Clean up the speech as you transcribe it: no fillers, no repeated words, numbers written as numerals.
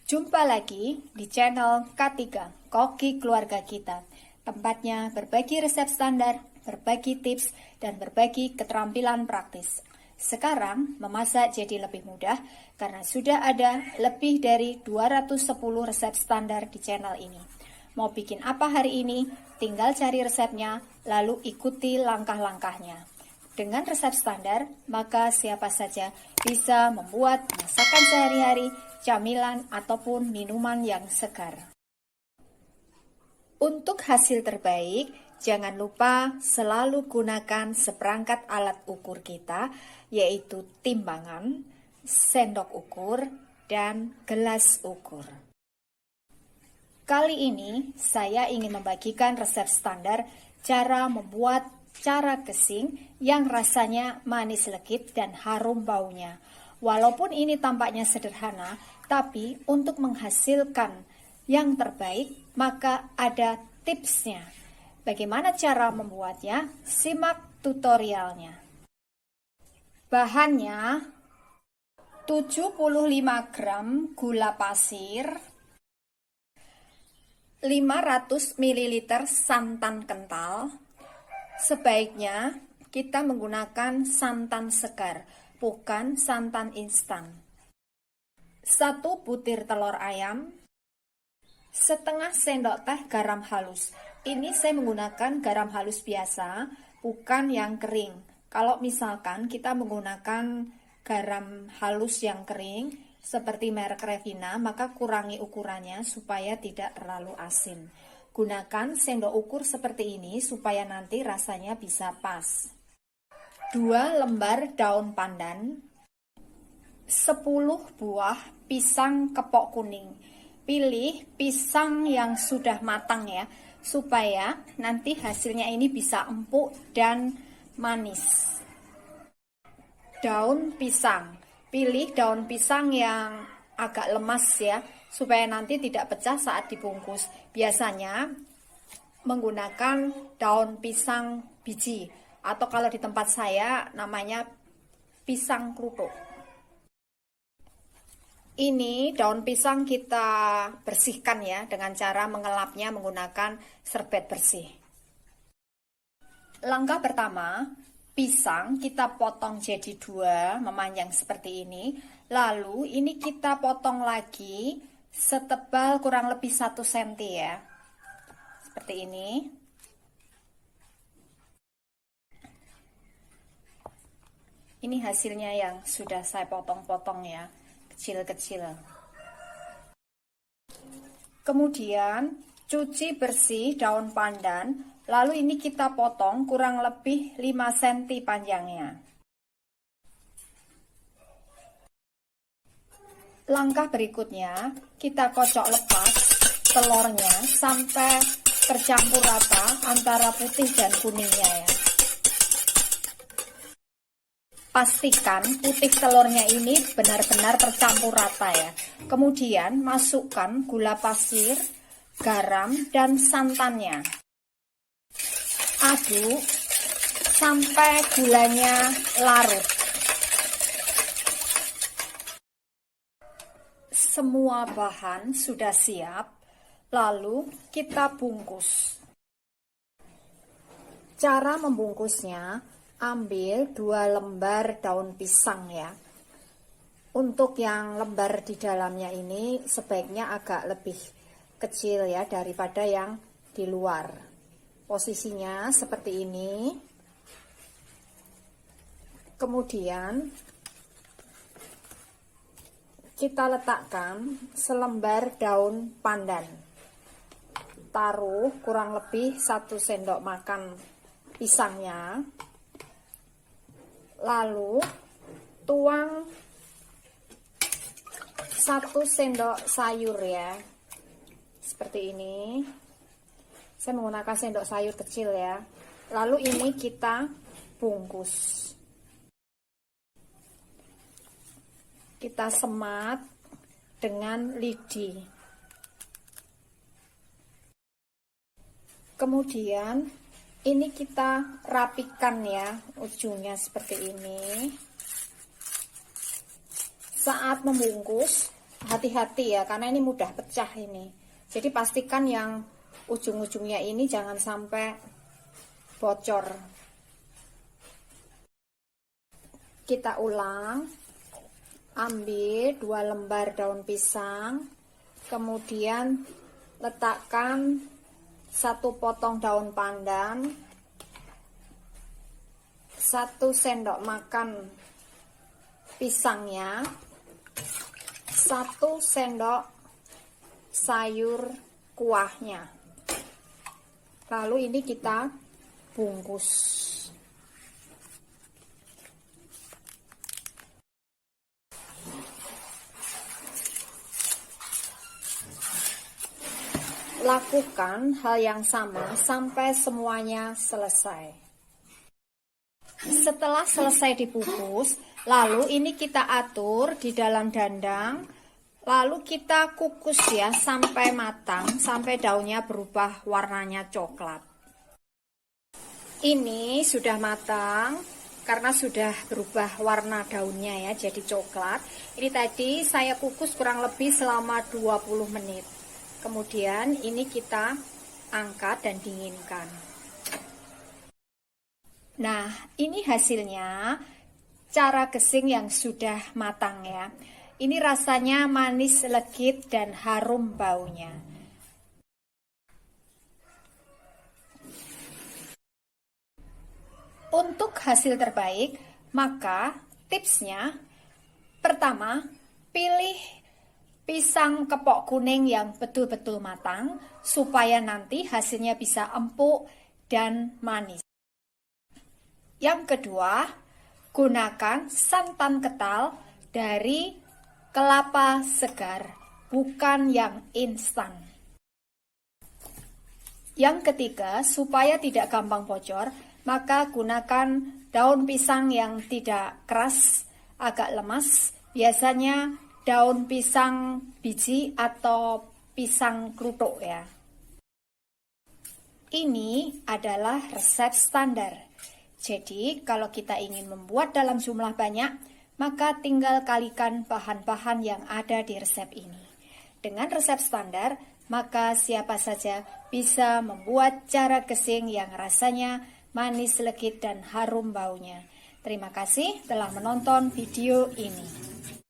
Jumpa lagi di channel K3, Koki Keluarga Kita. Tempatnya berbagi resep standar, berbagi tips, dan berbagi keterampilan praktis. Sekarang memasak jadi lebih mudah karena sudah ada lebih dari 210 resep standar di channel ini. Mau bikin apa hari ini? Tinggal cari resepnya, lalu ikuti langkah-langkahnya. Dengan resep standar, maka siapa saja bisa membuat masakan sehari-hari, camilan, ataupun minuman yang segar. Untuk hasil terbaik, jangan lupa selalu gunakan seperangkat alat ukur kita, yaitu timbangan, sendok ukur, dan gelas ukur. Kali ini, saya ingin membagikan resep standar cara membuat cara gesing yang rasanya manis legit dan harum baunya. Walaupun ini tampaknya sederhana, tapi untuk menghasilkan yang terbaik, maka ada tipsnya. Bagaimana cara membuatnya? Simak tutorialnya. Bahannya 75 gram gula pasir, 500 ml santan kental. Sebaiknya kita menggunakan santan segar, bukan santan instan. 1 butir telur ayam, setengah sendok teh garam halus. Ini saya menggunakan garam halus biasa, bukan yang kering. Kalau misalkan kita menggunakan garam halus yang kering, seperti merek Revina, maka kurangi ukurannya supaya tidak terlalu asin. Gunakan sendok ukur seperti ini supaya nanti rasanya bisa pas. 2 lembar daun pandan, 10 buah pisang kepok kuning. Pilih pisang yang sudah matang ya, supaya nanti hasilnya ini bisa empuk dan manis. Daun pisang, pilih daun pisang yang agak lemas ya, supaya nanti tidak pecah saat dibungkus. Biasanya menggunakan daun pisang biji, atau kalau di tempat saya namanya pisang kluthuk. Ini daun pisang kita bersihkan ya dengan cara mengelapnya menggunakan serbet bersih. Langkah pertama, pisang kita potong jadi 2, memanjang seperti ini. Lalu ini kita potong lagi setebal kurang lebih 1 cm ya. Seperti ini. Ini hasilnya yang sudah saya potong-potong ya, kecil-kecil. Kemudian cuci bersih daun pandan, lalu ini kita potong kurang lebih 5 cm panjangnya. Langkah berikutnya, kita kocok lepas telurnya sampai tercampur rata antara putih dan kuningnya ya. Pastikan putih telurnya ini benar-benar tercampur rata ya. Kemudian masukkan gula pasir, garam, dan santannya. Aduk sampai gulanya larut. Semua bahan sudah siap, lalu kita bungkus. Cara membungkusnya, ambil 2 lembar daun pisang ya. Untuk yang lembar di dalamnya ini sebaiknya agak lebih kecil ya daripada yang di luar. Posisinya seperti ini. Kemudian kita letakkan selembar daun pandan. Taruh kurang lebih 1 sendok makan pisangnya. Lalu tuang 1 sendok sayur ya. Seperti ini. Saya menggunakan sendok sayur kecil ya. Lalu ini kita bungkus. Kita semat dengan lidi. Kemudian ini kita rapikan ya, ujungnya seperti ini. Saat membungkus, hati-hati ya, karena ini mudah pecah ini. Jadi pastikan yang ujung-ujungnya ini jangan sampai bocor. Kita ulang, ambil 2 lembar daun pisang, kemudian letakkan 1 potong daun pandan, 1 sendok makan pisangnya, 1 sendok sayur kuahnya. Lalu ini kita bungkus. Lakukan hal yang sama sampai semuanya selesai. Setelah selesai dibungkus, lalu ini kita atur di dalam dandang, lalu kita kukus ya sampai matang, sampai daunnya berubah warnanya coklat. Ini sudah matang karena sudah berubah warna daunnya ya, jadi coklat. Ini tadi saya kukus kurang lebih selama 20 menit. Kemudian ini kita angkat dan dinginkan. Nah, ini hasilnya cara gesing yang sudah matang ya. Ini rasanya manis, legit, dan harum baunya. Untuk hasil terbaik, maka tipsnya pertama, pilih pisang kepok kuning yang betul-betul matang supaya nanti hasilnya bisa empuk dan manis. Yang kedua, gunakan santan kental dari kelapa segar, bukan yang instan. Yang ketiga, supaya tidak gampang bocor, maka gunakan daun pisang yang tidak keras, agak lemas, biasanya daun pisang biji atau pisang kluthuk ya. Ini adalah resep standar. Jadi kalau kita ingin membuat dalam jumlah banyak, maka tinggal kalikan bahan-bahan yang ada di resep ini. Dengan resep standar, maka siapa saja bisa membuat cara gesing yang rasanya manis, legit, dan harum baunya. Terima kasih telah menonton video ini.